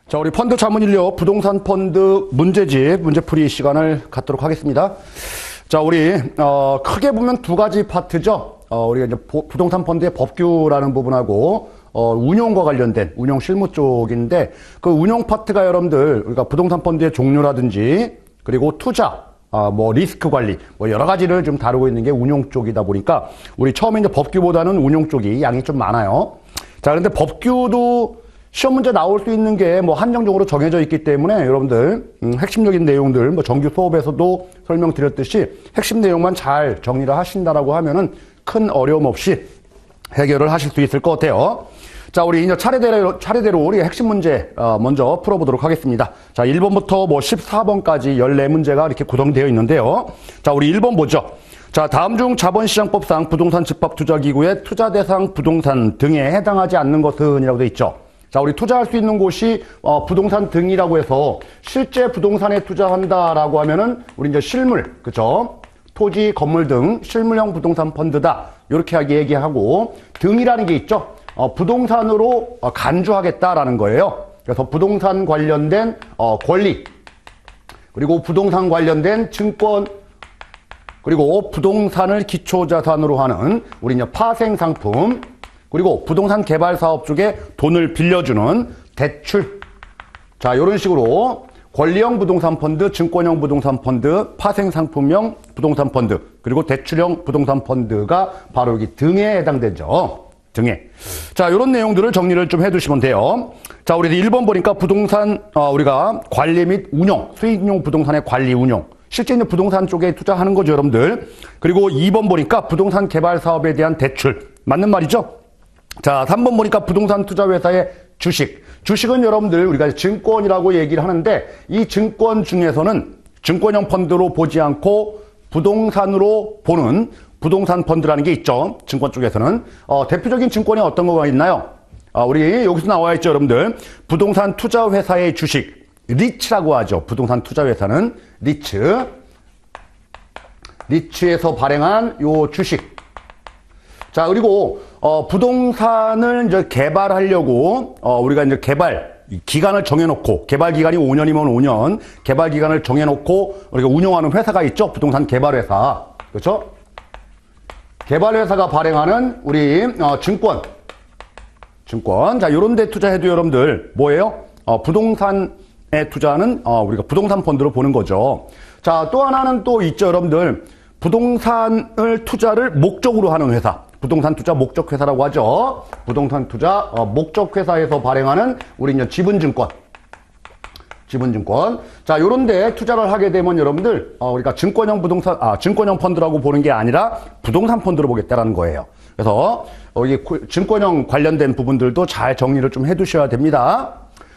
자, 우리 펀드 자문 인력 부동산 펀드 문제집 문제풀이 시간을 갖도록 하겠습니다. 자, 우리 크게 보면 두 가지 파트죠. 우리가 이제 부동산 펀드의 법규라는 부분하고 운용과 관련된 운용 실무 쪽인데, 그 운용 파트가 여러분들 우리가 부동산 펀드의 종류라든지 그리고 투자, 뭐 리스크 관리, 뭐 여러 가지를 좀 다루고 있는 게 운용 쪽이다 보니까 우리 처음에 이제 법규보다는 운용 쪽이 양이 좀 많아요. 자, 그런데 법규도 시험 문제 나올 수 있는 게 뭐 한정적으로 정해져 있기 때문에 여러분들 핵심적인 내용들 뭐 정규 수업에서도 설명드렸듯이 핵심 내용만 잘 정리를 하신다라고 하면은 큰 어려움 없이 해결을 하실 수 있을 것 같아요. 자, 우리 이제 차례대로 우리 핵심 문제 먼저 풀어보도록 하겠습니다. 자, 1번부터 뭐 14번까지 14문제가 이렇게 구성되어 있는데요. 자, 우리 1번 보죠. 자, 다음 중 자본시장법상 부동산 집합투자기구의 투자 대상 부동산 등에 해당하지 않는 것은 이라고 되어 있죠. 자, 우리 투자할 수 있는 곳이 부동산 등이라고 해서 실제 부동산에 투자한다라고 하면은 우리 이제 실물, 그죠? 토지, 건물 등 실물형 부동산 펀드다. 이렇게 얘기하고, 등이라는 게 있죠. 부동산으로 간주하겠다라는 거예요. 그래서 부동산 관련된 권리, 그리고 부동산 관련된 증권, 그리고 부동산을 기초자산으로 하는 우리 이제 파생상품, 그리고 부동산 개발 사업 쪽에 돈을 빌려주는 대출. 자, 이런 식으로 권리형 부동산 펀드, 증권형 부동산 펀드, 파생상품형 부동산 펀드, 그리고 대출형 부동산 펀드가 바로 여기 등에 해당되죠. 등에. 자, 이런 내용들을 정리를 좀 해두시면 돼요. 자, 우리 1번 보니까 부동산, 우리가 관리 및 운용, 수익용 부동산의 관리 운용. 실제 이제 부동산 쪽에 투자하는 거죠, 여러분들. 그리고 2번 보니까 부동산 개발 사업에 대한 대출. 맞는 말이죠? 자, 3번 보니까 부동산 투자회사의 주식. 주식은 여러분들 우리가 증권이라고 얘기를 하는데, 이 증권 중에서는 증권형 펀드로 보지 않고 부동산으로 보는 부동산 펀드라는 게 있죠. 증권 쪽에서는. 대표적인 증권이 어떤 거가 있나요? 우리 여기서 나와 있죠, 여러분들. 부동산 투자회사의 주식. 리츠라고 하죠. 부동산 투자회사는 리츠. 리츠에서 발행한 요 주식. 자, 그리고 부동산을 이제 개발하려고 우리가 이제 개발 기간을 정해놓고, 개발 기간이 5년이면 5년, 개발 기간을 정해놓고 우리가 운영하는 회사가 있죠. 부동산 개발회사, 그렇죠? 개발회사가 발행하는 우리 증권. 자, 요런 데 투자해도 여러분들 뭐예요? 부동산에 투자하는 우리가 부동산 펀드로 보는 거죠. 자, 또 하나는 또 있죠, 여러분들. 부동산을 투자를 목적으로 하는 회사. 부동산 투자 목적 회사라고 하죠. 부동산 투자 목적 회사에서 발행하는 우리 이제 지분증권. 자, 요런 데 투자를 하게 되면 여러분들 우리가 증권형 증권형 펀드라고 보는 게 아니라 부동산 펀드로 보겠다라는 거예요. 그래서 이 증권형 관련된 부분들도 잘 정리를 좀 해 두셔야 됩니다.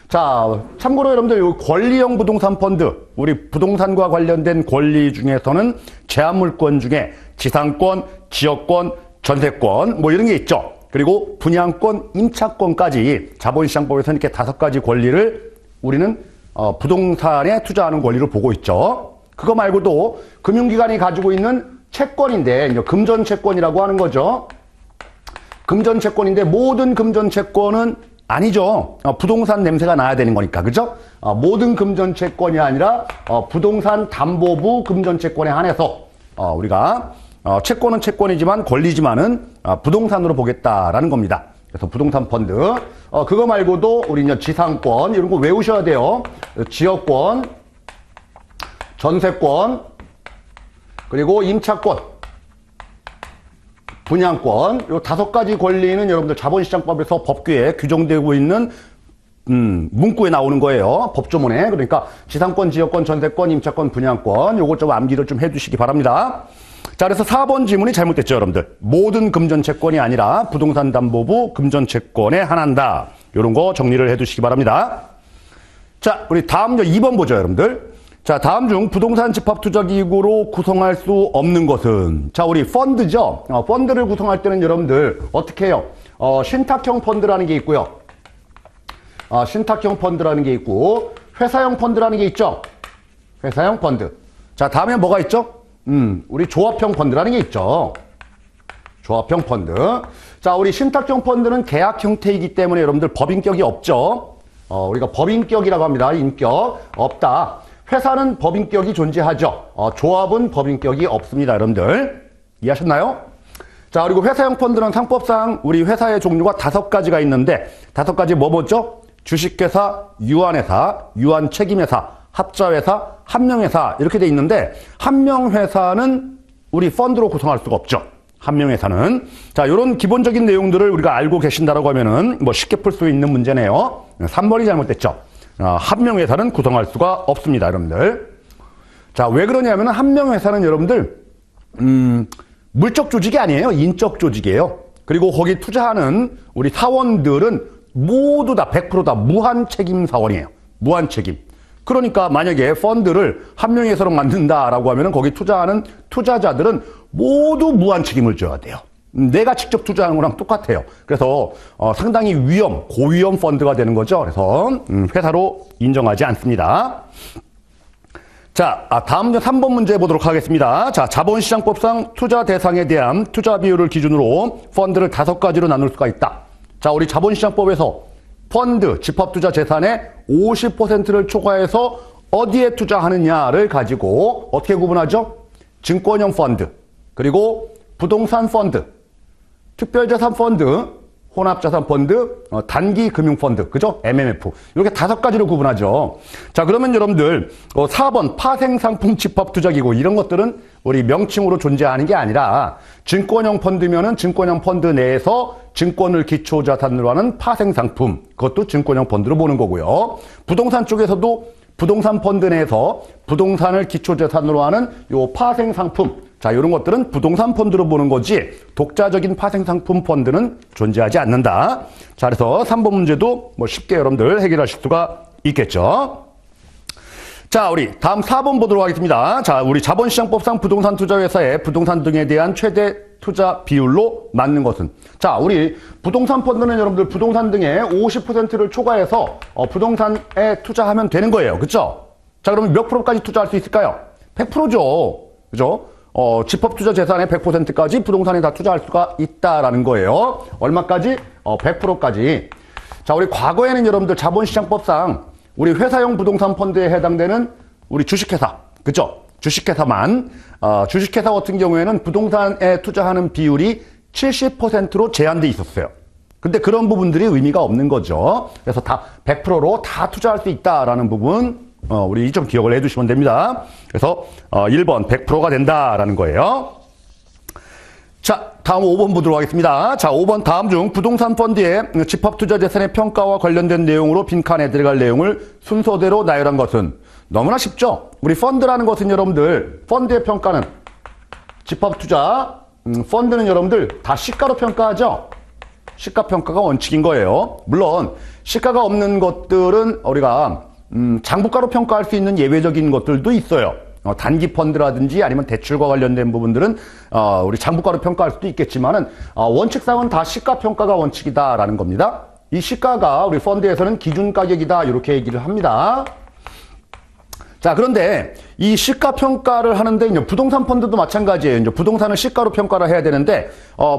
자, 참고로 여러분들 요 권리형 부동산 펀드, 우리 부동산과 관련된 권리 중에서는 제한물권 중에 지상권, 지역권, 전세권 뭐 이런 게 있죠. 그리고 분양권, 임차권까지 자본시장법에서는 이렇게 5가지 권리를 우리는 부동산에 투자하는 권리를 보고 있죠. 그거 말고도 금융기관이 가지고 있는 채권인데 이제 금전채권이라고 하는 거죠. 금전채권인데 모든 금전채권은 아니죠. 부동산 냄새가 나야 되는 거니까, 그죠? 모든 금전채권이 아니라 부동산 담보부 금전채권에 한해서 우리가 채권은 채권이지만 권리지만은 부동산으로 보겠다라는 겁니다. 그래서 부동산 펀드. 그거 말고도 우리 이제 지상권 이런 거 외우셔야 돼요. 지역권, 전세권, 그리고 임차권, 분양권. 요 5가지 권리는 여러분들 자본시장법에서 법규에 규정되고 있는 문구에 나오는 거예요. 법조문에. 그러니까 지상권, 지역권, 전세권, 임차권, 분양권. 요거 좀 암기를 좀 해두시기 바랍니다. 자, 그래서 4번 질문이 잘못됐죠, 여러분들. 모든 금전채권이 아니라 부동산 담보부 금전채권에 한한다. 요런 거 정리를 해두시기 바랍니다. 자, 우리 다음 2번 보죠, 여러분들. 자, 다음 중 부동산 집합투자기구로 구성할 수 없는 것은, 자, 우리 펀드죠. 펀드를 구성할 때는 여러분들 어떻게 해요? 신탁형 펀드라는 게 있고요. 신탁형 펀드라는 게 있고, 회사형 펀드라는 게 있죠. 회사형 펀드. 자, 다음에 뭐가 있죠? 우리 조합형 펀드라는 게 있죠. 조합형 펀드. 자, 우리 신탁형 펀드는 계약 형태이기 때문에 여러분들 법인격이 없죠. 우리가 법인격이라고 합니다. 인격 없다. 회사는 법인격이 존재하죠. 조합은 법인격이 없습니다. 여러분들 이해하셨나요? 자, 그리고 회사형 펀드는 상법상 우리 회사의 종류가 5가지가 있는데 5가지 뭐죠? 주식회사, 유한회사, 유한책임회사, 합자회사, 한명회사 이렇게 돼 있는데 한명회사는 우리 펀드로 구성할 수가 없죠. 한명회사는. 자, 이런 기본적인 내용들을 우리가 알고 계신다라고 하면은 뭐 쉽게 풀 수 있는 문제네요. 3번이 잘못됐죠. 한명회사는 구성할 수가 없습니다, 여러분들. 자, 왜 그러냐면 한명회사는 여러분들 물적 조직이 아니에요. 인적 조직이에요. 그리고 거기 투자하는 우리 사원들은 모두 다 100% 무한 책임 사원이에요. 무한 책임. 그러니까 만약에 펀드를 한명회사로 만든다라고 하면은 거기 투자하는 투자자들은 모두 무한 책임을 져야 돼요. 내가 직접 투자하는 거랑 똑같아요. 그래서 상당히 고위험 펀드가 되는 거죠. 그래서 회사로 인정하지 않습니다. 자, 다음 3번 문제 보도록 하겠습니다. 자, 자본시장법상 투자 대상에 대한 투자 비율을 기준으로 펀드를 5가지로 나눌 수가 있다. 자, 우리 자본시장법에서 펀드, 집합투자 재산의 50%를 초과해서 어디에 투자하느냐를 가지고 어떻게 구분하죠? 증권형 펀드, 그리고 부동산 펀드, 특별자산 펀드, 혼합자산 펀드, 단기금융펀드, 그죠? MMF. 이렇게 5가지로 구분하죠. 자, 그러면 여러분들 4번 파생상품 집합투자기구 이런 것들은 우리 명칭으로 존재하는 게 아니라 증권형 펀드면은 증권형 펀드 내에서 증권을 기초자산으로 하는 파생상품, 그것도 증권형 펀드로 보는 거고요. 부동산 쪽에서도 부동산 펀드 내에서 부동산을 기초자산으로 하는 요 파생상품, 자, 이런 것들은 부동산 펀드로 보는 거지 독자적인 파생상품 펀드는 존재하지 않는다. 자, 그래서 3번 문제도 뭐 쉽게 여러분들 해결하실 수가 있겠죠. 자, 우리 다음 4번 보도록 하겠습니다. 자, 우리 자본시장법상 부동산 투자회사의 부동산 등에 대한 최대 투자 비율로 맞는 것은? 자, 우리 부동산 펀드는 여러분들 부동산 등의 50%를 초과해서 부동산에 투자하면 되는 거예요. 그렇죠? 자, 그러면 몇 프로까지 투자할 수 있을까요? 100%죠. 그죠? 집합투자 재산의 100%까지 부동산에 다 투자할 수가 있다라는 거예요. 얼마까지? 100%까지. 자, 우리 과거에는 여러분들 자본시장법상 우리 회사용 부동산 펀드에 해당되는 우리 주식회사, 그죠? 주식회사만, 주식회사 같은 경우에는 부동산에 투자하는 비율이 70%로 제한돼 있었어요. 근데 그런 부분들이 의미가 없는 거죠. 그래서 다 100%로 다 투자할 수 있다라는 부분, 우리 좀 기억을 해두시면 됩니다. 그래서 1번 100%가 된다라는 거예요. 자, 다음 5번 보도록 하겠습니다. 자, 5번 다음 중 부동산 펀드의 집합투자재산의 평가와 관련된 내용으로 빈칸에 들어갈 내용을 순서대로 나열한 것은? 너무나 쉽죠? 우리 펀드라는 것은 여러분들 펀드의 평가는 집합투자 펀드는 여러분들 다 시가로 평가하죠? 시가평가가 원칙인 거예요. 물론 시가가 없는 것들은 우리가 장부가로 평가할 수 있는 예외적인 것들도 있어요. 단기 펀드라든지 아니면 대출과 관련된 부분들은 우리 장부가로 평가할 수도 있겠지만은 원칙상은 다 시가평가가 원칙이다라는 겁니다. 이 시가가 우리 펀드에서는 기준 가격이다 이렇게 얘기를 합니다. 자, 그런데 이 시가평가를 하는데 이제 부동산 펀드도 마찬가지예요. 이제 부동산을 시가로 평가를 해야 되는데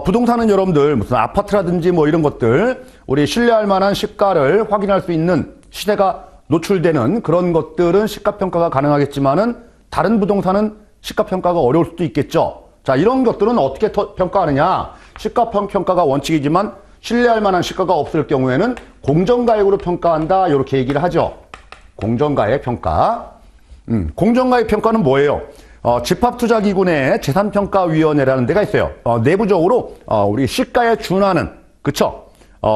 부동산은 여러분들 무슨 아파트라든지 뭐 이런 것들 우리 신뢰할 만한 시가를 확인할 수 있는 시세가 노출되는 그런 것들은 시가평가가 가능하겠지만은 다른 부동산은 시가평가가 어려울 수도 있겠죠. 자, 이런 것들은 어떻게 평가하느냐? 시가평가가 원칙이지만 신뢰할 만한 시가가 없을 경우에는 공정가액으로 평가한다 이렇게 얘기를 하죠. 공정가액 평가. 공정가액 평가는 뭐예요? 집합투자기구 내 재산평가위원회라는 데가 있어요. 내부적으로 우리 시가에 준하는, 그쵸?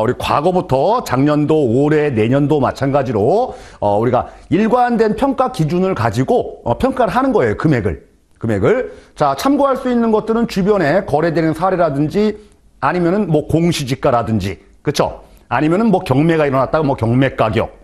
우리 과거부터 작년도, 올해, 내년도 마찬가지로 우리가 일관된 평가 기준을 가지고 평가를 하는 거예요. 금액을. 자, 참고할 수 있는 것들은 주변에 거래되는 사례라든지 아니면은 뭐 공시지가라든지, 그쵸? 아니면은 뭐 경매가 일어났다가 뭐 경매 가격.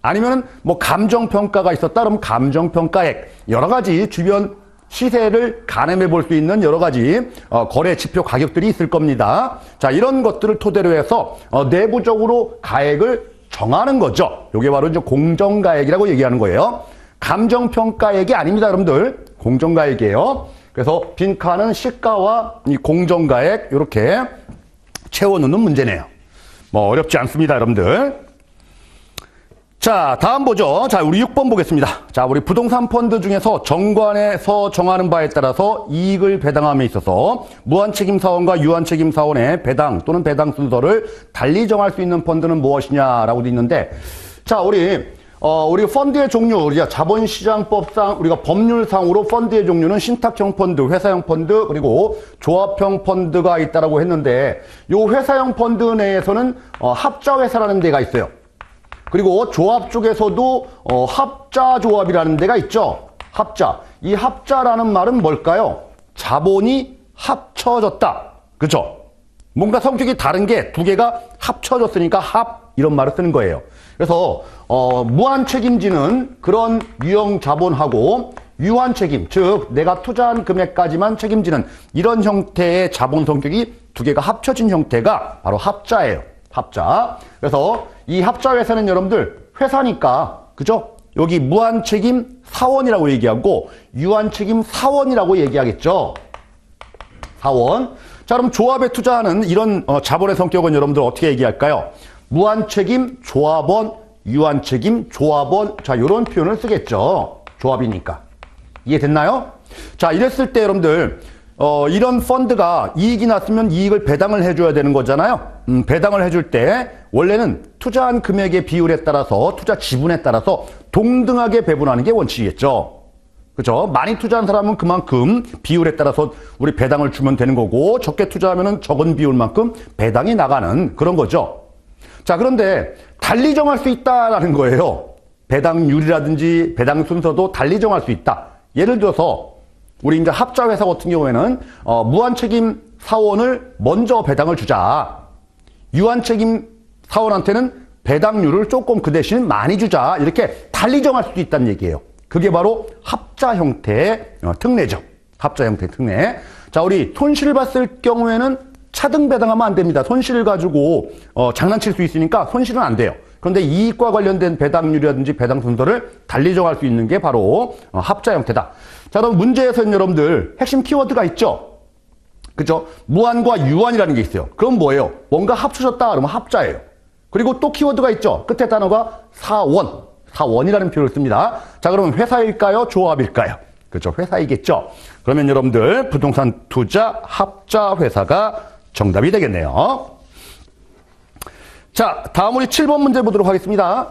아니면은 뭐 감정평가가 있었다 그러면 감정평가액. 여러 가지 주변 시세를 가늠해 볼 수 있는 여러 가지 거래 지표 가격들이 있을 겁니다. 자, 이런 것들을 토대로 해서 내부적으로 가액을 정하는 거죠. 이게 바로 이제 공정가액이라고 얘기하는 거예요. 감정평가액이 아닙니다, 여러분들. 공정가액이에요. 그래서 빈칸은 시가와 이 공정가액 이렇게 채워놓는 문제네요. 뭐 어렵지 않습니다, 여러분들. 자, 다음 보죠. 자, 우리 6번 보겠습니다. 자, 우리 부동산 펀드 중에서 정관에서 정하는 바에 따라서 이익을 배당함에 있어서 무한책임 사원과 유한책임 사원의 배당 또는 배당 순서를 달리 정할 수 있는 펀드는 무엇이냐라고 돼 있는데, 자, 우리 펀드의 종류, 우리가 자본시장법상, 우리가 법률상으로 펀드의 종류는 신탁형 펀드, 회사형 펀드, 그리고 조합형 펀드가 있다라고 했는데, 요 회사형 펀드 내에서는 합자회사라는 데가 있어요. 그리고 조합 쪽에서도 합자조합이라는 데가 있죠. 합자. 이 합자라는 말은 뭘까요? 자본이 합쳐졌다. 그렇죠? 뭔가 성격이 다른 게 두 개가 합쳐졌으니까 합 이런 말을 쓰는 거예요. 그래서 무한 책임지는 그런 유형 자본하고 유한 책임, 즉 내가 투자한 금액까지만 책임지는 이런 형태의 자본 성격이 두 개가 합쳐진 형태가 바로 합자예요. 합자. 그래서 이 합자회사는 여러분들 회사니까, 그죠? 여기 무한책임 사원이라고 얘기하고 유한책임 사원이라고 얘기하겠죠. 사원. 자, 그럼 조합에 투자하는 이런 자본의 성격은 여러분들 어떻게 얘기할까요? 무한책임 조합원, 유한책임 조합원. 자, 이런 표현을 쓰겠죠. 조합이니까. 이해됐나요? 자, 이랬을 때 여러분들 이런 펀드가 이익이 났으면 이익을 배당을 해줘야 되는 거잖아요. 배당을 해줄 때 원래는 투자한 금액의 비율에 따라서 투자 지분에 따라서 동등하게 배분하는 게 원칙이겠죠. 그죠? 많이 투자한 사람은 그만큼 비율에 따라서 우리 배당을 주면 되는 거고, 적게 투자하면 적은 비율만큼 배당이 나가는 그런 거죠. 자, 그런데 달리 정할 수 있다라는 거예요. 배당률이라든지 배당 순서도 달리 정할 수 있다. 예를 들어서 우리 이제 합자회사 같은 경우에는 무한책임 사원을 먼저 배당을 주자. 유한책임 사원한테는 배당률을 조금 그 대신 많이 주자. 이렇게 달리 정할 수도 있다는 얘기예요. 그게 바로 합자 형태의 특례죠. 합자 형태의 특례. 자, 우리 손실 봤을 경우에는 차등 배당하면 안 됩니다. 손실을 가지고 장난칠 수 있으니까 손실은 안 돼요. 그런데 이익과 관련된 배당률이라든지 배당 순서를 달리 정할 수 있는 게 바로 합자 형태다. 자, 그럼 문제에서는 여러분들 핵심 키워드가 있죠. 그죠? 무한과 유한이라는 게 있어요. 그럼 뭐예요? 뭔가 합쳐졌다 그러면 합자예요. 그리고 또 키워드가 있죠. 끝에 단어가 사원. 사원이라는 표현을 씁니다. 자, 그러면 회사일까요? 조합일까요? 그렇죠. 회사이겠죠. 그러면 여러분들 부동산 투자 합자 회사가 정답이 되겠네요. 자, 다음 우리 7번 문제 보도록 하겠습니다.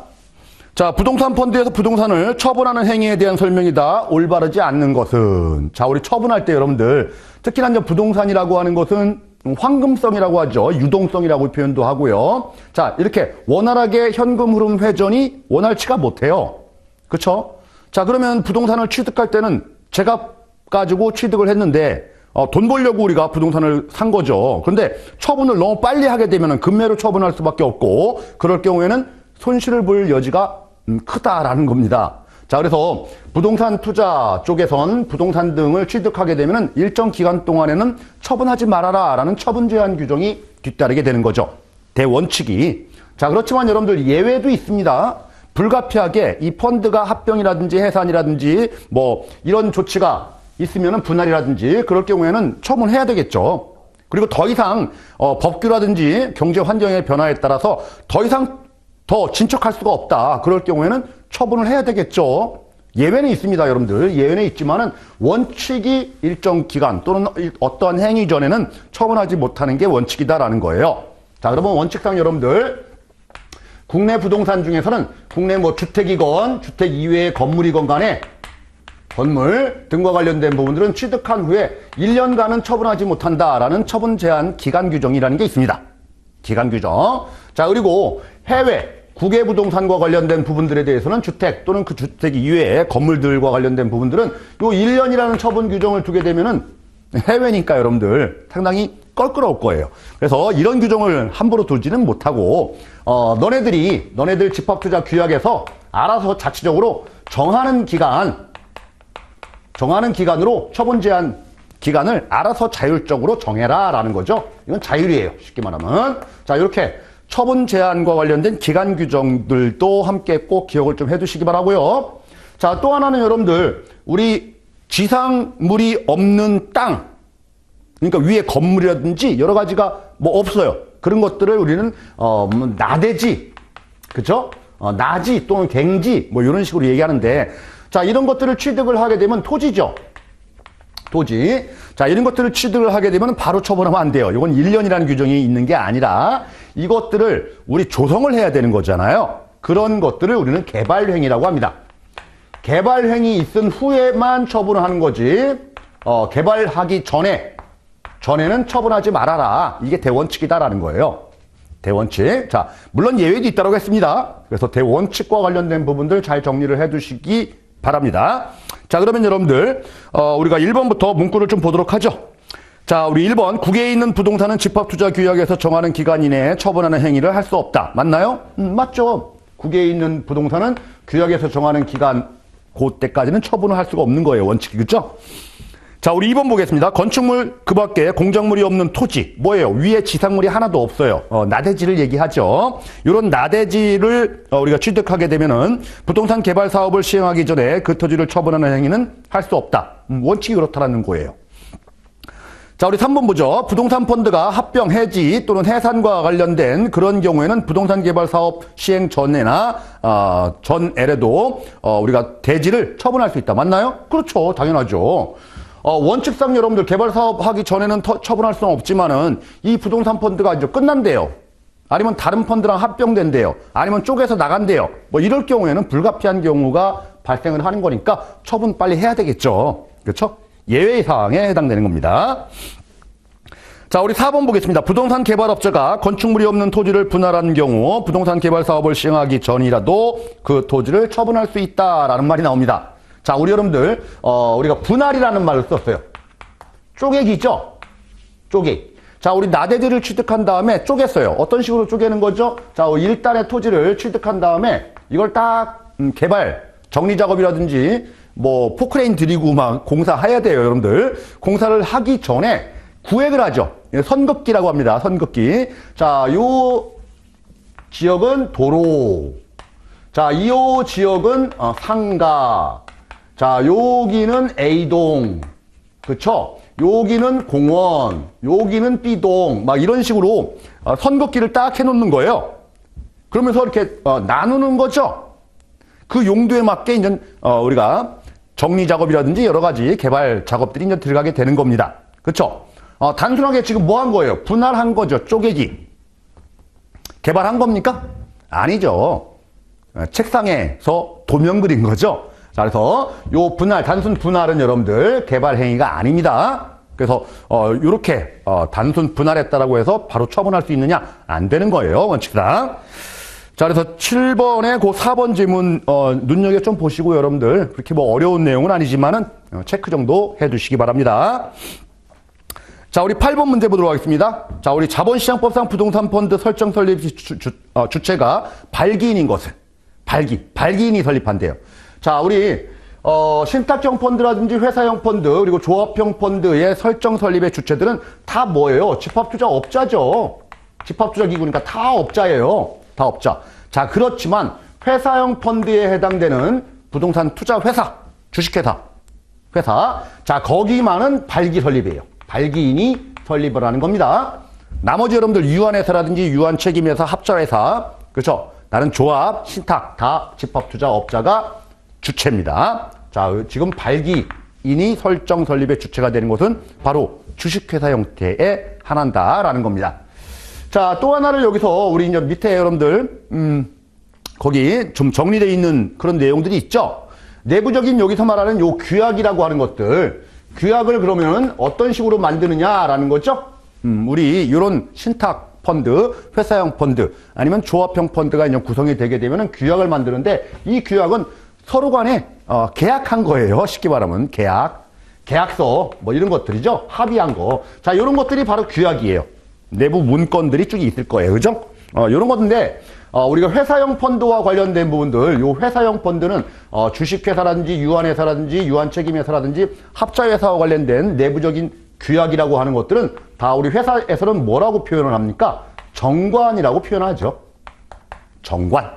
자, 부동산 펀드에서 부동산을 처분하는 행위에 대한 설명이다. 올바르지 않는 것은. 자, 우리 처분할 때 여러분들 특히나 이제 부동산이라고 하는 것은 황금성이라고 하죠. 유동성이라고 표현도 하고요. 자, 이렇게 원활하게 현금 흐름 회전이 원활치가 못해요. 그렇죠? 자, 그러면 부동산을 취득할 때는 제가 가지고 취득을 했는데 돈 벌려고 우리가 부동산을 산 거죠. 그런데 처분을 너무 빨리 하게 되면 금매로 처분할 수밖에 없고, 그럴 경우에는 손실을 볼 여지가 크다라는 겁니다. 자, 그래서 부동산 투자 쪽에선 부동산 등을 취득하게 되면 일정 기간 동안에는 처분하지 말아라 라는 처분 제한 규정이 뒤따르게 되는 거죠. 대원칙이. 자, 그렇지만 여러분들 예외도 있습니다. 불가피하게 이 펀드가 합병이라든지 해산이라든지 뭐 이런 조치가 있으면 분할이라든지 그럴 경우에는 처분해야 되겠죠. 그리고 더 이상 법규라든지 경제 환경의 변화에 따라서 더 이상 더 진척할 수가 없다. 그럴 경우에는 처분을 해야 되겠죠. 예외는 있습니다, 여러분들. 예외는 있지만은 원칙이 일정 기간 또는 어떠한 행위 전에는 처분하지 못하는 게 원칙이다라는 거예요. 자, 그러면 원칙상 여러분들 국내 부동산 중에서는 국내 뭐 주택이건 주택 이외의 건물이건 간에 건물 등과 관련된 부분들은 취득한 후에 1년간은 처분하지 못한다라는 처분 제한 기간 규정이라는 게 있습니다. 기간 규정. 자, 그리고 해외 국외 부동산과 관련된 부분들에 대해서는 주택 또는 그 주택 이외의 건물들과 관련된 부분들은 요 1년이라는 처분 규정을 두게 되면은 해외니까 여러분들 상당히 껄끄러울 거예요. 그래서 이런 규정을 함부로 두지는 못하고 너네들 집합투자 규약에서 알아서 자체적으로 정하는 기간으로 처분 제한 기간을 알아서 자율적으로 정해라라는 거죠. 이건 자율이에요. 쉽게 말하면. 자, 이렇게 처분 제한과 관련된 기간 규정들도 함께 꼭 기억을 좀 해두시기 바라고요. 자, 또 하나는 여러분들 우리 지상물이 없는 땅, 그러니까 위에 건물이라든지 여러 가지가 뭐 없어요. 그런 것들을 우리는 나대지, 그죠? 나지 또는 갱지 뭐 이런 식으로 얘기하는데 자, 이런 것들을 취득을 하게 되면 토지죠. 토지. 자, 이런 것들을 취득을 하게 되면 바로 처분하면 안 돼요. 이건 1년이라는 규정이 있는 게 아니라 이것들을 우리 조성을 해야 되는 거잖아요. 그런 것들을 우리는 개발행위라고 합니다. 개발행위 있은 후에만 처분을 하는 거지, 개발하기 전에는 처분하지 말아라. 이게 대원칙이다라는 거예요. 대원칙. 자, 물론 예외도 있다고 했습니다. 그래서 대원칙과 관련된 부분들 잘 정리를 해 두시기 바랍니다. 자, 그러면 여러분들, 우리가 1번부터 문구를 좀 보도록 하죠. 자, 우리 1번. 국외에 있는 부동산은 집합투자규약에서 정하는 기간 이내에 처분하는 행위를 할 수 없다. 맞나요? 맞죠. 국외에 있는 부동산은 규약에서 정하는 기간, 그때까지는 처분을 할 수가 없는 거예요. 원칙이. 그렇죠? 자, 우리 2번 보겠습니다. 건축물 그 밖에 공작물이 없는 토지. 뭐예요? 위에 지상물이 하나도 없어요. 나대지를 얘기하죠. 이런 나대지를 우리가 취득하게 되면은 부동산 개발 사업을 시행하기 전에 그 토지를 처분하는 행위는 할 수 없다. 원칙이 그렇다라는 거예요. 자, 우리 3번 보죠. 부동산 펀드가 합병, 해지 또는 해산과 관련된 그런 경우에는 부동산 개발 사업 시행 전에나 전에라도 우리가 대지를 처분할 수 있다. 맞나요? 그렇죠. 당연하죠. 원칙상 여러분들 개발 사업 하기 전에는 처분할 수는 없지만은 이 부동산 펀드가 이제 끝난대요. 아니면 다른 펀드랑 합병된대요. 아니면 쪼개서 나간대요. 뭐 이럴 경우에는 불가피한 경우가 발생을 하는 거니까 처분 빨리 해야 되겠죠. 그렇죠? 예외 사항에 해당되는 겁니다. 자, 우리 4번 보겠습니다. 부동산 개발업자가 건축물이 없는 토지를 분할한 경우 부동산 개발 사업을 시행하기 전이라도 그 토지를 처분할 수 있다라는 말이 나옵니다. 자, 우리 여러분들 우리가 분할이라는 말을 썼어요. 쪼개기죠? 쪼개. 자, 우리 나대지를 취득한 다음에 쪼갰어요. 어떤 식으로 쪼개는 거죠? 자, 일단의 토지를 취득한 다음에 이걸 딱 개발, 정리 작업이라든지 뭐 포크레인 들이고 막 공사해야 돼요, 여러분들. 공사를 하기 전에 구획을 하죠. 선긋기라고 합니다. 선긋기. 자, 요 지역은 도로. 자, 이 지역은 상가. 자, 여기는 A동. 그쵸? 여기는 공원. 여기는 B동. 막 이런 식으로 선긋기를 딱 해놓는 거예요. 그러면서 이렇게 나누는 거죠. 그 용도에 맞게 이제 우리가 정리 작업이라든지 여러 가지 개발 작업들이 이제 들어가게 되는 겁니다. 그렇죠? 단순하게 지금 뭐 한 거예요? 분할한 거죠. 쪼개기. 개발한 겁니까? 아니죠. 책상에서 도면 그린 거죠. 자, 그래서 요 분할, 단순 분할은 여러분들 개발 행위가 아닙니다. 그래서 요렇게 단순 분할했다라고 해서 바로 처분할 수 있느냐? 안 되는 거예요. 원칙상. 자, 그래서 7번에 그 4번 질문 눈여겨 좀 보시고 여러분들 그렇게 뭐 어려운 내용은 아니지만은 체크 정도 해두시기 바랍니다. 자, 우리 8번 문제 보도록 하겠습니다. 자, 우리 자본시장법상 부동산 펀드 설정 설립 주체가 발기인인 것은 발기인이 설립한대요. 자, 우리 신탁형 펀드라든지 회사형 펀드 그리고 조합형 펀드의 설정 설립의 주체들은 다 뭐예요? 집합투자업자죠. 집합투자기구니까 다 업자예요. 다 업자. 자, 그렇지만 회사형 펀드에 해당되는 부동산 투자 회사, 주식회사, 회사. 자, 거기만은 발기 설립이에요. 발기인이 설립을 하는 겁니다. 나머지 여러분들 유한회사라든지 유한책임회사, 합자회사, 그렇죠? 다른 조합, 신탁 다 집합투자업자가 주체입니다. 자, 지금 발기인이 설정 설립의 주체가 되는 것은 바로 주식회사 형태에 한한다라는 겁니다. 자, 또 하나를 여기서 우리 이제 밑에 여러분들 거기 좀 정리되어 있는 그런 내용들이 있죠. 내부적인 여기서 말하는 요 규약이라고 하는 것들, 규약을 그러면 어떤 식으로 만드느냐라는 거죠. 우리 이런 신탁 펀드, 회사형 펀드 아니면 조합형 펀드가 이제 구성이 되게 되면은 규약을 만드는데 이 규약은 서로 간에 계약한 거예요. 쉽게 말하면 계약서 뭐 이런 것들이죠. 합의한 거. 자, 이런 것들이 바로 규약이에요. 내부 문건들이 쭉 있을 거예요. 그죠? 이런 건데, 우리가 회사형 펀드와 관련된 부분들, 요 회사형 펀드는, 주식회사라든지, 유한회사라든지, 유한책임회사라든지, 합자회사와 관련된 내부적인 규약이라고 하는 것들은 다 우리 회사에서는 뭐라고 표현을 합니까? 정관이라고 표현하죠. 정관.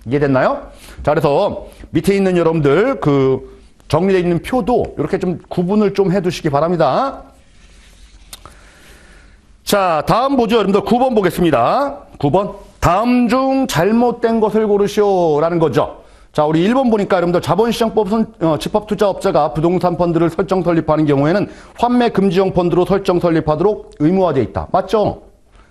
이해됐나요? 자, 그래서 밑에 있는 여러분들, 그, 정리되어 있는 표도 이렇게 좀 구분을 좀 해두시기 바랍니다. 자, 다음 보죠. 여러분들 9번 보겠습니다. 9번. 다음 중 잘못된 것을 고르시오라는 거죠. 자, 우리 1번 보니까 여러분들 자본시장법은 집합투자업자가 부동산 펀드를 설정 설립하는 경우에는 환매 금지형 펀드로 설정 설립하도록 의무화되어 있다. 맞죠?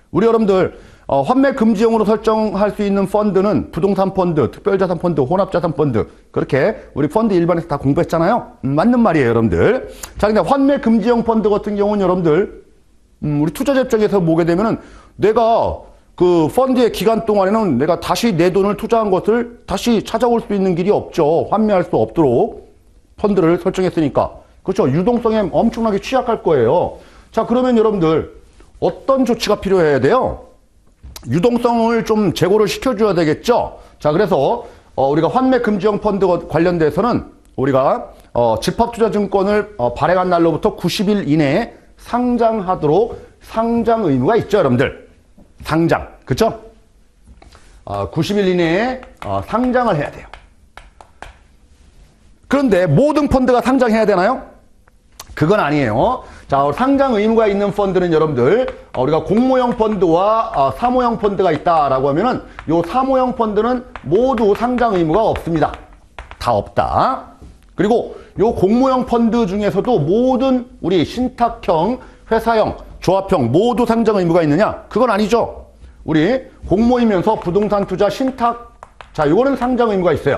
우리 여러분들 환매 금지형으로 설정할 수 있는 펀드는 부동산 펀드, 특별자산 펀드, 혼합자산 펀드, 그렇게 우리 펀드 일반에서 다 공부했잖아요. 맞는 말이에요, 여러분들. 자, 근데 환매 금지형 펀드 같은 경우는 여러분들 우리 투자자입장에서 보게 되면은 내가 그 펀드의 기간 동안에는 내가 다시 내 돈을 투자한 것을 다시 찾아올 수 있는 길이 없죠. 환매할 수 없도록 펀드를 설정했으니까. 그렇죠. 유동성에 엄청나게 취약할 거예요. 자, 그러면 여러분들 어떤 조치가 필요해야 돼요? 유동성을 좀 제고를 시켜줘야 되겠죠. 자, 그래서 우리가 환매 금지형 펀드 관련돼서는 우리가 집합투자증권을 발행한 날로부터 90일 이내에 상장하도록 상장 의무가 있죠, 여러분들. 상장, 그쵸? 90일 이내에 상장을 해야 돼요. 그런데 모든 펀드가 상장해야 되나요? 그건 아니에요. 자, 상장 의무가 있는 펀드는 여러분들 우리가 공모형 펀드와 사모형 펀드가 있다라고 하면은 요 사모형 펀드는 모두 상장 의무가 없습니다. 다 없다. 그리고 요 공모형 펀드 중에서도 모든 우리 신탁형, 회사형, 조합형 모두 상장 의무가 있느냐? 그건 아니죠. 우리 공모이면서 부동산 투자 신탁, 자, 요거는 상장 의무가 있어요.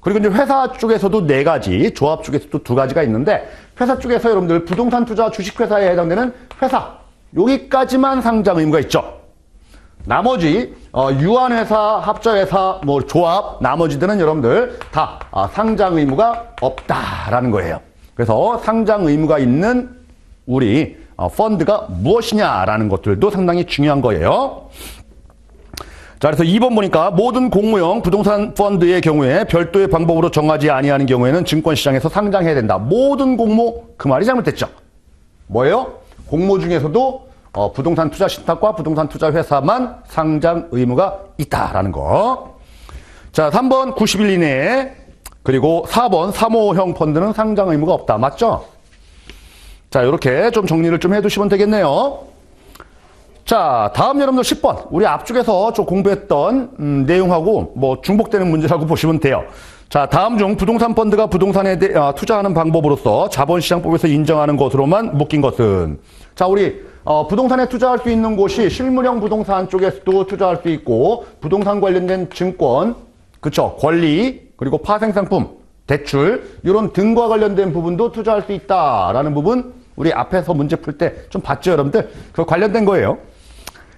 그리고 이제 회사 쪽에서도 4가지, 조합 쪽에서도 2가지가 있는데 회사 쪽에서 여러분들 부동산 투자 주식회사에 해당되는 회사, 여기까지만 상장 의무가 있죠. 나머지 유한회사, 합자회사, 뭐 조합, 나머지들은 여러분들 다 상장 의무가 없다라는 거예요. 그래서 상장 의무가 있는 우리 펀드가 무엇이냐라는 것들도 상당히 중요한 거예요. 자, 그래서 2번 보니까 모든 공모형 부동산 펀드의 경우에 별도의 방법으로 정하지 아니하는 경우에는 증권시장에서 상장해야 된다. 모든 공모, 그 말이 잘못됐죠. 뭐예요? 공모 중에서도 부동산 투자 신탁과 부동산 투자 회사만 상장 의무가 있다라는 거. 자, 3번 90일 이내에, 그리고 4번 사모형 펀드는 상장 의무가 없다. 맞죠? 자, 이렇게 좀 정리를 좀 해두시면 되겠네요. 자, 다음 여러분들 10번. 우리 앞쪽에서 좀 공부했던 내용하고 뭐 중복되는 문제라고 보시면 돼요. 자, 다음 중 부동산 펀드가 부동산에 투자하는 방법으로서 자본시장법에서 인정하는 것으로만 묶인 것은. 자, 우리 부동산에 투자할 수 있는 곳이 실물형 부동산 쪽에서도 투자할 수 있고 부동산 관련된 증권, 그쵸? 권리, 그리고 파생상품, 대출, 이런 등과 관련된 부분도 투자할 수 있다라는 부분 우리 앞에서 문제 풀 때 좀 봤죠, 여러분들? 그 관련된 거예요.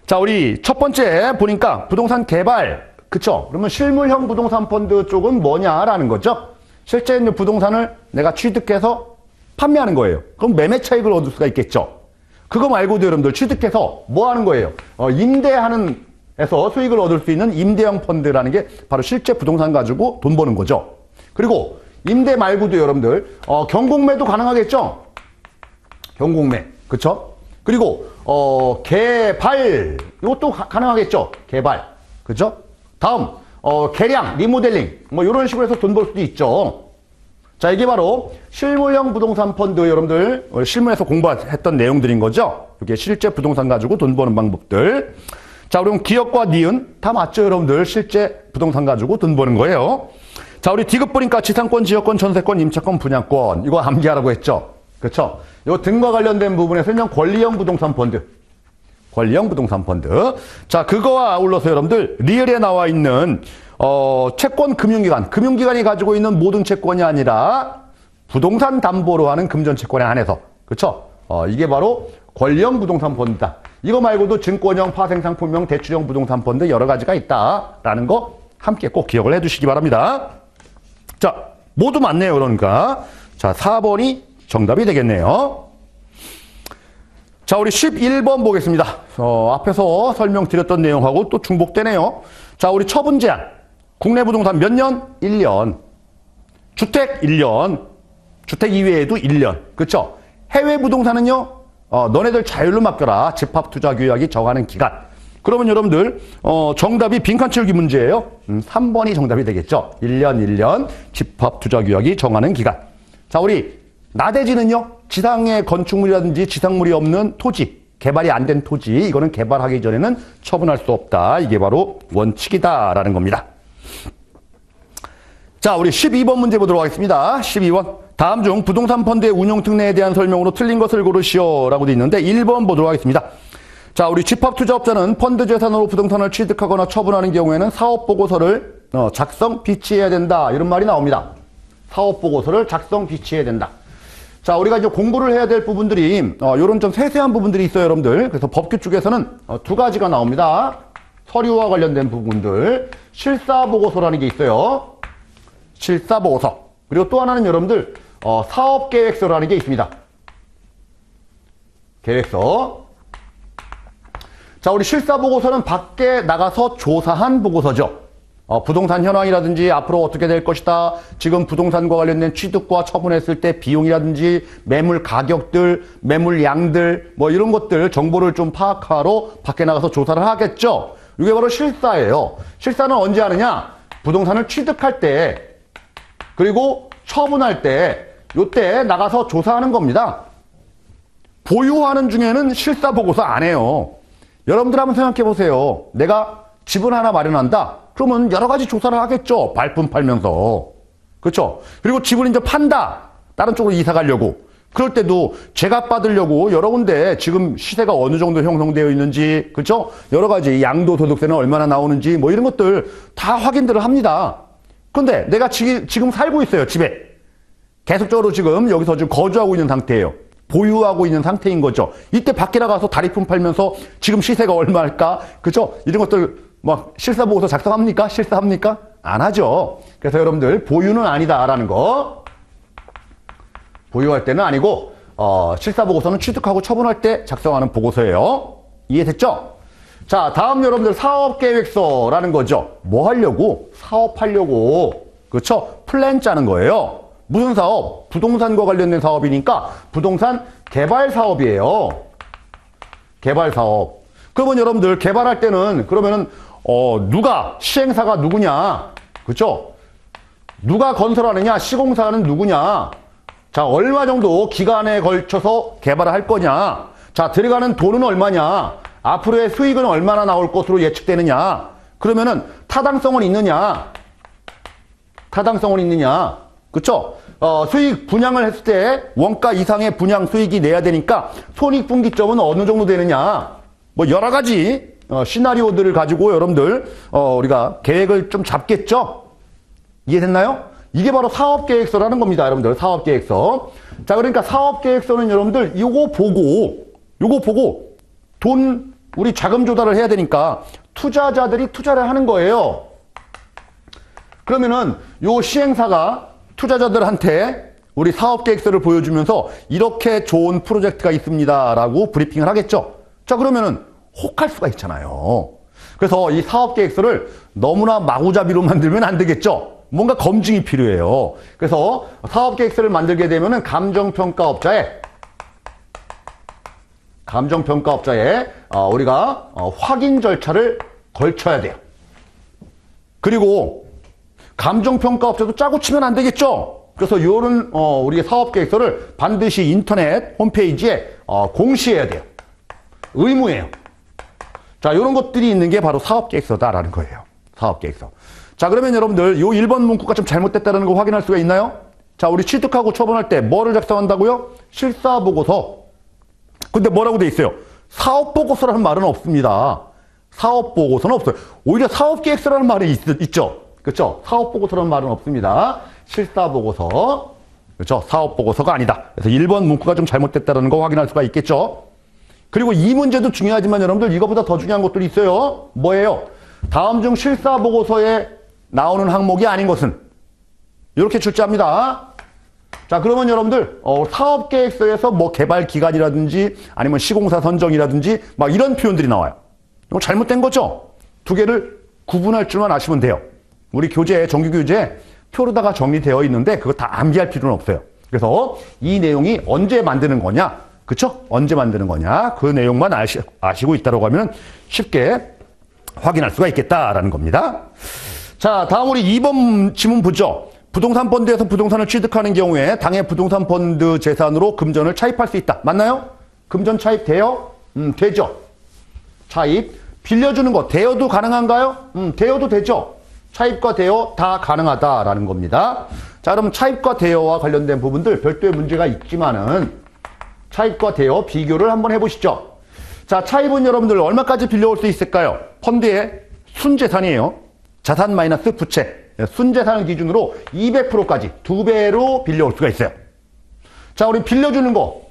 자, 우리 첫 번째 보니까 부동산 개발, 그쵸? 그러면 실물형 부동산 펀드 쪽은 뭐냐라는 거죠. 실제 있는 부동산을 내가 취득해서 판매하는 거예요. 그럼 매매 차익을 얻을 수가 있겠죠. 그거 말고도 여러분들 취득해서 뭐 하는 거예요? 임대하는 에서 수익을 얻을 수 있는 임대형 펀드라는 게 바로 실제 부동산 가지고 돈 버는 거죠. 그리고 임대 말고도 여러분들 경공매도 가능하겠죠. 경공매, 그쵸? 그리고 개발, 이것도 가능하겠죠. 개발, 그죠? 다음 개량, 리모델링, 뭐 이런 식으로 해서 돈 벌 수도 있죠. 자, 이게 바로 실물형 부동산 펀드, 여러분들 실무에서 공부했던 내용들인 거죠. 이게 실제 부동산 가지고 돈 버는 방법들. 자, 그럼 기업과 니은 다 맞죠, 여러분들? 실제 부동산 가지고 돈 버는 거예요. 자, 우리 디귿 보니까 지상권, 지역권, 전세권, 임차권, 분양권, 이거 암기하라고 했죠. 그렇죠? 요 등과 관련된 부분에 설명 권리형 부동산 펀드. 권리형 부동산 펀드. 자, 그거와 아울러서 여러분들 리얼에 나와 있는 채권 금융기관, 금융기관이 가지고 있는 모든 채권이 아니라 부동산 담보로 하는 금전채권에 한해서. 그렇죠? 이게 바로 권리형 부동산 펀드다. 이거 말고도 증권형, 파생상품형, 대출형 부동산 펀드 여러 가지가 있다라는 거 함께 꼭 기억을 해두시기 바랍니다. 자, 모두 맞네요, 그러니까. 자, 4번이 정답이 되겠네요. 자, 우리 11번 보겠습니다. 앞에서 설명드렸던 내용하고 또 중복되네요. 자, 우리 처분 제한. 국내 부동산 몇 년? 1년. 주택 1년. 주택 이외에도 1년. 그렇죠? 해외 부동산은요? 너네들 자율로 맡겨라. 집합투자규약이 정하는 기간. 그러면 여러분들 정답이 빈칸 채우기 문제예요. 3번이 정답이 되겠죠. 1년 집합투자규약이 정하는 기간. 자, 우리 나대지는요. 지상의 건축물이라든지 지상물이 없는 토지. 개발이 안 된 토지, 이거는 개발하기 전에는 처분할 수 없다. 이게 바로 원칙이다라는 겁니다. 자, 우리 12번 문제 보도록 하겠습니다. 12번. 다음 중 부동산 펀드의 운용 특례에 대한 설명으로 틀린 것을 고르시오 라고 되어 있는데 1번 보도록 하겠습니다. 자, 우리 집합투자업자는 펀드 재산으로 부동산을 취득하거나 처분하는 경우에는 사업보고서를 작성, 비치해야 된다. 이런 말이 나옵니다. 사업보고서를 작성, 비치해야 된다. 자, 우리가 이제 공부를 해야 될 부분들이 이런 좀 세세한 부분들이 있어요, 여러분들. 그래서 법규 쪽에서는 두 가지가 나옵니다. 서류와 관련된 부분들, 실사보고서라는 게 있어요. 실사보고서. 그리고 또 하나는 여러분들 사업계획서라는 게 있습니다. 계획서. 자, 우리 실사보고서는 밖에 나가서 조사한 보고서죠. 부동산 현황이라든지 앞으로 어떻게 될 것이다. 지금 부동산과 관련된 취득과 처분했을 때 비용이라든지 매물 가격들, 매물 양들 뭐 이런 것들 정보를 좀 파악하러 밖에 나가서 조사를 하겠죠. 이게 바로 실사예요. 실사는 언제 하느냐? 부동산을 취득할 때 그리고 처분할 때 요때 나가서 조사하는 겁니다. 보유하는 중에는 실사보고서 안 해요. 여러분들 한번 생각해 보세요. 내가 집을 하나 마련한다. 그러면 여러 가지 조사를 하겠죠. 발품 팔면서. 그렇죠? 그리고 집을 이제 판다. 다른 쪽으로 이사 가려고. 그럴 때도 제값 받으려고 여러 군데 지금 시세가 어느 정도 형성되어 있는지, 그렇죠? 여러 가지 양도소득세는 얼마나 나오는지 뭐 이런 것들 다 확인들을 합니다. 그런데 내가 지금 살고 있어요. 집에. 계속적으로 지금 여기서 지금 거주하고 있는 상태예요. 보유하고 있는 상태인 거죠. 이때 밖에 나가서 다리품 팔면서 지금 시세가 얼마일까? 그죠? 이런 것들 막 실사보고서 작성합니까? 실사합니까? 안 하죠. 그래서 여러분들 보유는 아니다라는 거. 보유할 때는 아니고 실사보고서는 취득하고 처분할 때 작성하는 보고서예요. 이해됐죠? 자, 다음 여러분들 사업계획서라는 거죠. 뭐 하려고? 사업하려고. 그렇죠? 플랜 짜는 거예요. 무슨 사업? 부동산과 관련된 사업이니까 부동산 개발 사업이에요. 개발 사업. 그러면 여러분들 개발할 때는 그러면은 누가 시행사가 누구냐? 그렇죠? 누가 건설하느냐? 시공사는 누구냐? 자, 얼마 정도 기간에 걸쳐서 개발을 할 거냐? 자, 들어가는 돈은 얼마냐? 앞으로의 수익은 얼마나 나올 것으로 예측되느냐? 그러면은 타당성은 있느냐? 타당성은 있느냐? 그쵸? 수익 분양을 했을 때 원가 이상의 분양 수익이 내야 되니까 손익분기점은 어느 정도 되느냐? 뭐 여러 가지 시나리오들을 가지고 여러분들 우리가 계획을 좀 잡겠죠? 이해됐나요? 이게 바로 사업계획서라는 겁니다, 여러분들. 사업계획서. 자, 그러니까 사업계획서는 여러분들 요거 보고 돈 우리 자금 조달을 해야 되니까 투자자들이 투자를 하는 거예요. 그러면은 요 시행사가 투자자들한테 우리 사업계획서를 보여주면서 이렇게 좋은 프로젝트가 있습니다라고 브리핑을 하겠죠. 자, 그러면은 혹할 수가 있잖아요. 그래서 이 사업계획서를 너무나 마구잡이로 만들면 안 되겠죠. 뭔가 검증이 필요해요. 그래서 사업계획서를 만들게 되면은 감정평가업자에 우리가 확인 절차를 걸쳐야 돼요. 그리고 감정평가업자도 짜고 치면 안 되겠죠. 그래서 요런 우리 사업계획서를 반드시 인터넷 홈페이지에 공시해야 돼요. 의무예요. 자, 요런 것들이 있는 게 바로 사업계획서다라는 거예요. 사업계획서. 자, 그러면 여러분들 요 1번 문구가 좀 잘못됐다는 거 확인할 수가 있나요? 자, 우리 취득하고 처분할 때 뭐를 작성한다고요? 실사보고서. 근데 뭐라고 돼 있어요? 사업보고서라는 말은 없습니다. 사업보고서는 없어요. 오히려 사업계획서라는 말이 있죠. 그렇죠? 사업보고서라는 말은 없습니다. 실사보고서. 그렇죠? 사업보고서가 아니다. 그래서 1번 문구가 좀 잘못됐다는 거 확인할 수가 있겠죠. 그리고 이 문제도 중요하지만 여러분들 이거보다 더 중요한 것들이 있어요. 뭐예요? 다음 중 실사보고서에 나오는 항목이 아닌 것은 이렇게 출제합니다. 자, 그러면 여러분들 사업계획서에서 뭐 개발기간이라든지 아니면 시공사 선정이라든지 막 이런 표현들이 나와요. 이거 잘못된 거죠? 두 개를 구분할 줄만 아시면 돼요. 우리 교재, 정규교재 표로다가 정리되어 있는데 그거 다 암기할 필요는 없어요. 그래서 이 내용이 언제 만드는 거냐? 그쵸? 언제 만드는 거냐? 그 내용만 아시고 있다고 하면 쉽게 확인할 수가 있겠다라는 겁니다. 자, 다음 우리 2번 지문 보죠. 부동산 펀드에서 부동산을 취득하는 경우에 당해 부동산 펀드 재산으로 금전을 차입할 수 있다. 맞나요? 금전 차입돼요? 되죠. 차입. 빌려주는 거, 대여도 가능한가요? 대여도 되죠. 차입과 대여 다 가능하다라는 겁니다. 자, 그럼 차입과 대여와 관련된 부분들 별도의 문제가 있지만은 차입과 대여 비교를 한번 해보시죠. 자, 차입은 여러분들 얼마까지 빌려올 수 있을까요? 펀드의 순재산이에요. 자산 마이너스 부채. 순재산을 기준으로 200%까지 2배로 빌려올 수가 있어요. 자, 우리 빌려주는 거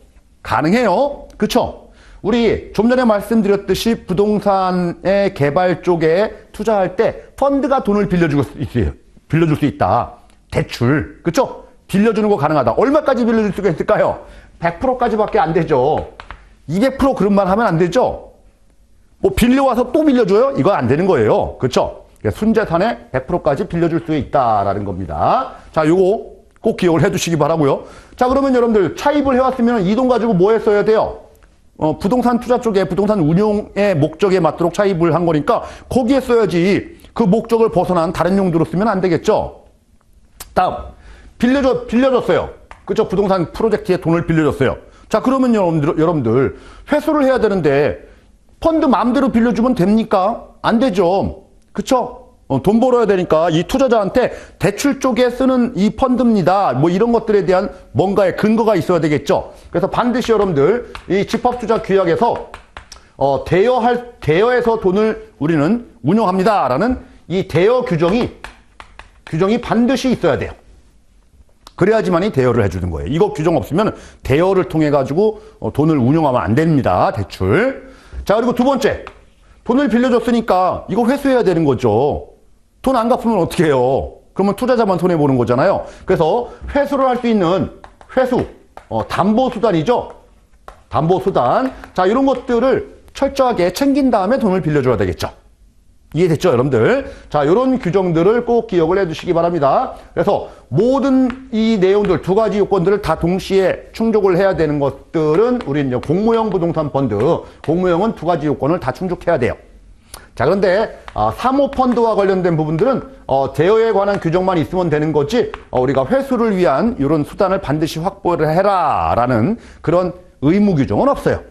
가능해요. 그쵸? 우리 좀 전에 말씀드렸듯이 부동산의 개발 쪽에 투자할 때 펀드가 돈을 빌려줄 수 있다. 대출. 그쵸? 빌려주는 거 가능하다. 얼마까지 빌려줄 수가 있을까요? 100%까지밖에 안 되죠. 200% 그런 말 하면 안 되죠. 뭐 빌려와서 또 빌려줘요? 이거 안 되는 거예요. 그쵸? 순재산의 100%까지 빌려줄 수 있다라는 겁니다. 자, 요거 꼭 기억을 해두시기 바라고요. 자, 그러면 여러분들 차입을 해왔으면 이 돈 가지고 뭐 했어야 돼요? 부동산 투자 쪽에 부동산 운용의 목적에 맞도록 차입을 한 거니까 거기에 써야지. 그 목적을 벗어난 다른 용도로 쓰면 안 되겠죠. 다음, 빌려줬어요. 그죠? 부동산 프로젝트에 돈을 빌려줬어요. 자, 그러면 여러분들 회수를 해야 되는데 펀드 마음대로 빌려주면 됩니까? 안 되죠. 그쵸? 돈 벌어야 되니까 이 투자자한테 대출 쪽에 쓰는 이 펀드입니다. 뭐 이런 것들에 대한 뭔가의 근거가 있어야 되겠죠. 그래서 반드시 여러분들 이 집합투자 규약에서 대여해서 돈을 우리는 운용합니다라는 이 대여 규정이 반드시 있어야 돼요. 그래야지만이 대여를 해주는 거예요. 이거 규정 없으면 대여를 통해 가지고 돈을 운용하면 안 됩니다. 대출. 자, 그리고 두 번째, 돈을 빌려줬으니까 이거 회수해야 되는 거죠. 돈 안 갚으면 어떻게 해요? 그러면 투자자만 손해보는 거잖아요. 그래서 회수를 할 수 있는 회수, 담보수단이죠. 담보수단. 자, 이런 것들을 철저하게 챙긴 다음에 돈을 빌려줘야 되겠죠. 이해됐죠, 여러분들? 자, 이런 규정들을 꼭 기억을 해두시기 바랍니다. 그래서 모든 이 내용들, 두 가지 요건들을 다 동시에 충족을 해야 되는 것들은 우리 이제 공모형 부동산 펀드, 공모형은 두 가지 요건을 다 충족해야 돼요. 자, 그런데 사모펀드와 관련된 부분들은 대여에 관한 규정만 있으면 되는 거지 우리가 회수를 위한 이런 수단을 반드시 확보를 해라라는 그런 의무 규정은 없어요.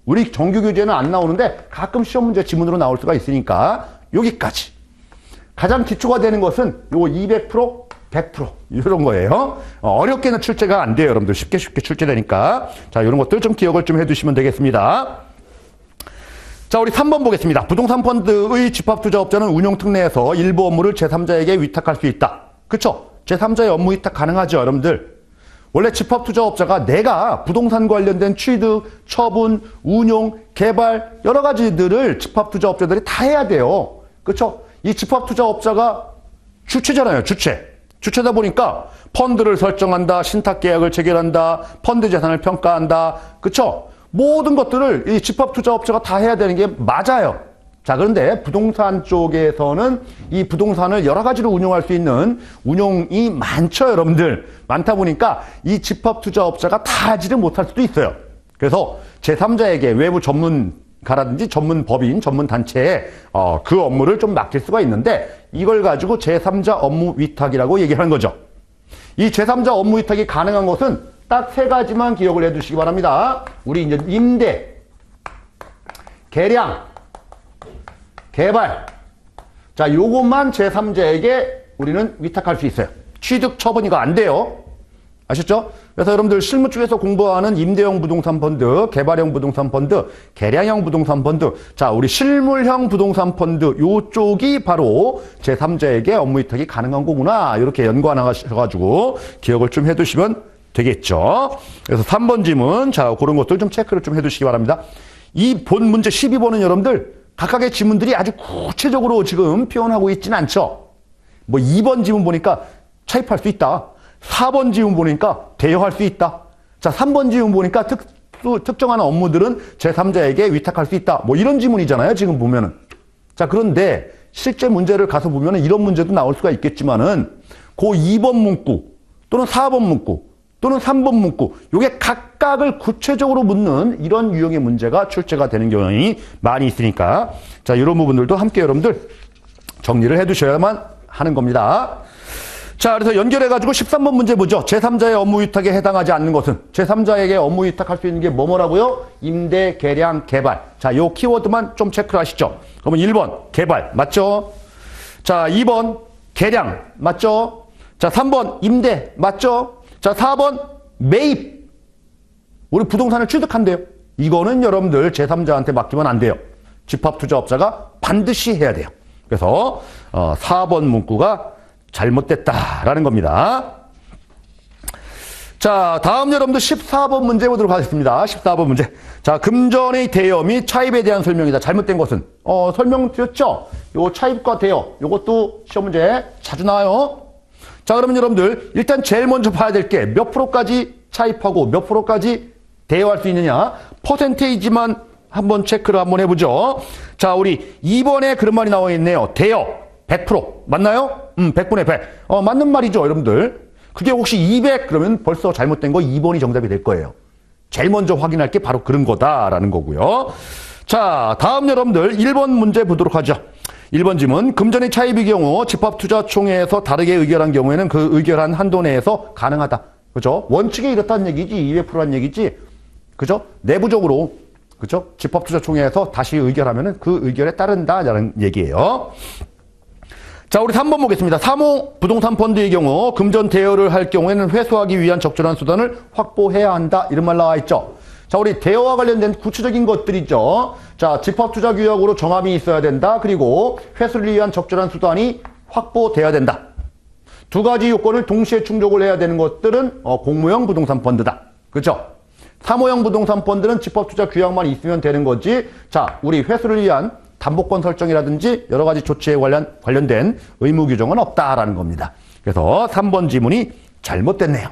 우리 정규 규제는 안 나오는데 가끔 시험 문제 지문으로 나올 수가 있으니까 여기까지. 가장 기초가 되는 것은 요 200%, 100% 이런 거예요. 어렵게는 출제가 안 돼요. 여러분들 쉽게 출제되니까. 자, 이런 것들 좀 기억을 좀 해두시면 되겠습니다. 자, 우리 3번 보겠습니다. 부동산 펀드의 집합투자업자는 운용특례에서 일부 업무를 제3자에게 위탁할 수 있다. 그쵸? 제3자의 업무 위탁 가능하죠, 여러분들. 원래 집합투자업자가 내가 부동산 관련된 취득, 처분, 운용, 개발 여러 가지들을 집합투자업자들이 다 해야 돼요. 그쵸? 이 집합투자업자가 주체잖아요, 주체다 보니까 펀드를 설정한다, 신탁계약을 체결한다, 펀드 재산을 평가한다. 그쵸? 모든 것들을 이 집합투자업자가 다 해야 되는 게 맞아요. 자, 그런데 부동산 쪽에서는 이 부동산을 여러 가지로 운용할 수 있는 운용이 많죠, 여러분들. 많다 보니까 이 집합투자업자가 다 하지를 못할 수도 있어요. 그래서 제3자에게 외부 전문가라든지 전문법인, 전문단체에 그 업무를 좀 맡길 수가 있는데 이걸 가지고 제3자 업무 위탁이라고 얘기하는 거죠. 이 제3자 업무 위탁이 가능한 것은 딱 세 가지만 기억을 해두시기 바랍니다. 우리 이제 임대, 개량, 개발. 자, 요것만 제3자에게 우리는 위탁할 수 있어요. 취득, 처분 이거 안 돼요. 아셨죠? 그래서 여러분들 실무 쪽에서 공부하는 임대형 부동산 펀드, 개발형 부동산 펀드, 개량형 부동산 펀드. 자, 우리 실물형 부동산 펀드 요쪽이 바로 제3자에게 업무 위탁이 가능한 거구나. 이렇게 연관하셔가지고 기억을 좀 해두시면 되겠죠. 그래서 3번 지문, 자, 그런 것들 좀 체크를 좀 해두시기 바랍니다. 이 본 문제 12번은 여러분들 각각의 지문들이 아주 구체적으로 지금 표현하고 있지는 않죠. 뭐 2번 지문 보니까 차입할 수 있다. 4번 지문 보니까 대여할 수 있다. 자, 3번 지문 보니까 특정한 업무들은 제3자에게 위탁할 수 있다. 뭐 이런 지문이잖아요, 지금 보면은. 자, 그런데 실제 문제를 가서 보면은 이런 문제도 나올 수가 있겠지만은 그 2번 문구 또는 4번 문구 또는 3번 문구, 요게 각각을 구체적으로 묻는 이런 유형의 문제가 출제가 되는 경향이 많이 있으니까, 자, 이런 부분들도 함께 여러분들 정리를 해 두셔야만 하는 겁니다. 자, 그래서 연결해가지고 13번 문제 보죠. 제3자의 업무 위탁에 해당하지 않는 것은 제3자에게 업무 위탁할 수 있는 게 뭐뭐라고요? 임대, 계량, 개발. 자, 요 키워드만 좀 체크를 하시죠. 그러면 1번 개발 맞죠? 자, 2번 계량 맞죠? 자, 3번 임대 맞죠? 자, 4번 매입. 우리 부동산을 취득한대요. 이거는 여러분들 제3자한테 맡기면 안 돼요. 집합투자업자가 반드시 해야 돼요. 그래서 4번 문구가 잘못됐다라는 겁니다. 자, 다음 여러분들 14번 문제 보도록 하겠습니다. 14번 문제. 자, 금전의 대여 및 차입에 대한 설명이다. 잘못된 것은 설명드렸죠? 요 차입과 대여, 요것도 시험 문제 자주 나와요. 자, 그러면 여러분들 일단 제일 먼저 봐야 될 게 몇 프로까지 차입하고 몇 프로까지 대여할 수 있느냐? 퍼센테이지만 한번 체크를 한번 해보죠. 자, 우리 2번에 그런 말이 나와 있네요. 대여 100% 맞나요? 100분의 100. 맞는 말이죠, 여러분들. 그게 혹시 200 그러면 벌써 잘못된 거 2번이 정답이 될 거예요. 제일 먼저 확인할 게 바로 그런 거다라는 거고요. 자, 다음 여러분들 1번 문제 보도록 하죠. 1번 질문. 금전의 차입의 경우 집합투자총회에서 다르게 의결한 경우에는 그 의결한 한도 내에서 가능하다. 그죠? 원칙에 이렇다는 얘기지 200%란 얘기지. 그죠? 내부적으로 그죠? 집합투자총회에서 다시 의결하면은 그 의결에 따른다라는 얘기예요. 자, 우리 3번 보겠습니다. 3호 부동산 펀드의 경우 금전 대여를 할 경우에는 회수하기 위한 적절한 수단을 확보해야 한다. 이런 말 나와 있죠. 자, 우리 대여와 관련된 구체적인 것들이죠. 자, 집합투자 규약으로 정함이 있어야 된다. 그리고 회수를 위한 적절한 수단이 확보돼야 된다. 두 가지 요건을 동시에 충족을 해야 되는 것들은 공모형 부동산 펀드다. 그렇죠? 3호형 부동산 펀드는 집합투자 규약만 있으면 되는 거지. 자, 우리 회수를 위한 담보권 설정이라든지 여러 가지 조치에 관련된 의무 규정은 없다라는 겁니다. 그래서 3번 지문이 잘못됐네요.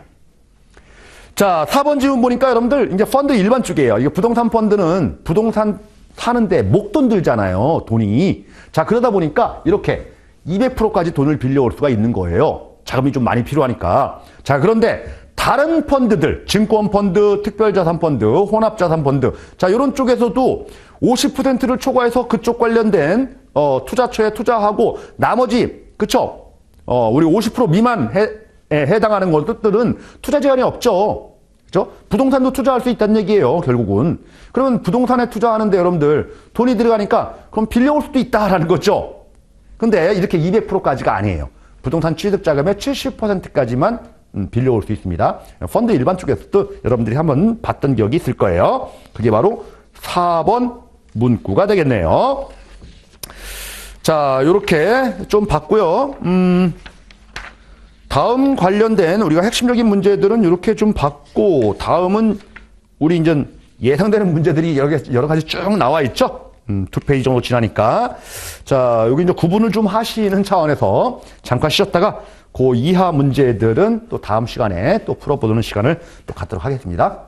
자, 4번 지문 보니까 여러분들 이제 펀드 일반 쪽이에요. 이게 부동산 펀드는 부동산 사는데 목돈 들잖아요. 돈이. 자, 그러다 보니까 이렇게 200%까지 돈을 빌려올 수가 있는 거예요. 자금이 좀 많이 필요하니까. 자, 그런데 다른 펀드들, 증권펀드, 특별자산펀드, 혼합자산펀드, 자, 이런 쪽에서도 50%를 초과해서 그쪽 관련된 투자처에 투자하고 나머지, 그쵸? 우리 50% 미만에 해당하는 것들은 투자 제한이 없죠. 그죠? 부동산도 투자할 수 있다는 얘기예요, 결국은. 그러면 부동산에 투자하는데 여러분들 돈이 들어가니까 그럼 빌려올 수도 있다라는 거죠. 근데 이렇게 200%까지가 아니에요. 부동산 취득 자금의 70%까지만 빌려올 수 있습니다. 펀드 일반 쪽에서도 여러분들이 한번 봤던 기억이 있을 거예요. 그게 바로 4번 문구가 되겠네요. 자, 요렇게 좀 봤고요. 다음 관련된 우리가 핵심적인 문제들은 이렇게 좀 봤고, 다음은 우리 이제 예상되는 문제들이 여러 가지 쭉 나와 있죠. 2페이지 정도 지나니까. 자, 여기 이제 구분을 좀 하시는 차원에서 잠깐 쉬었다가 그 이하 문제들은 또 다음 시간에 또 풀어보는 시간을 또 갖도록 하겠습니다.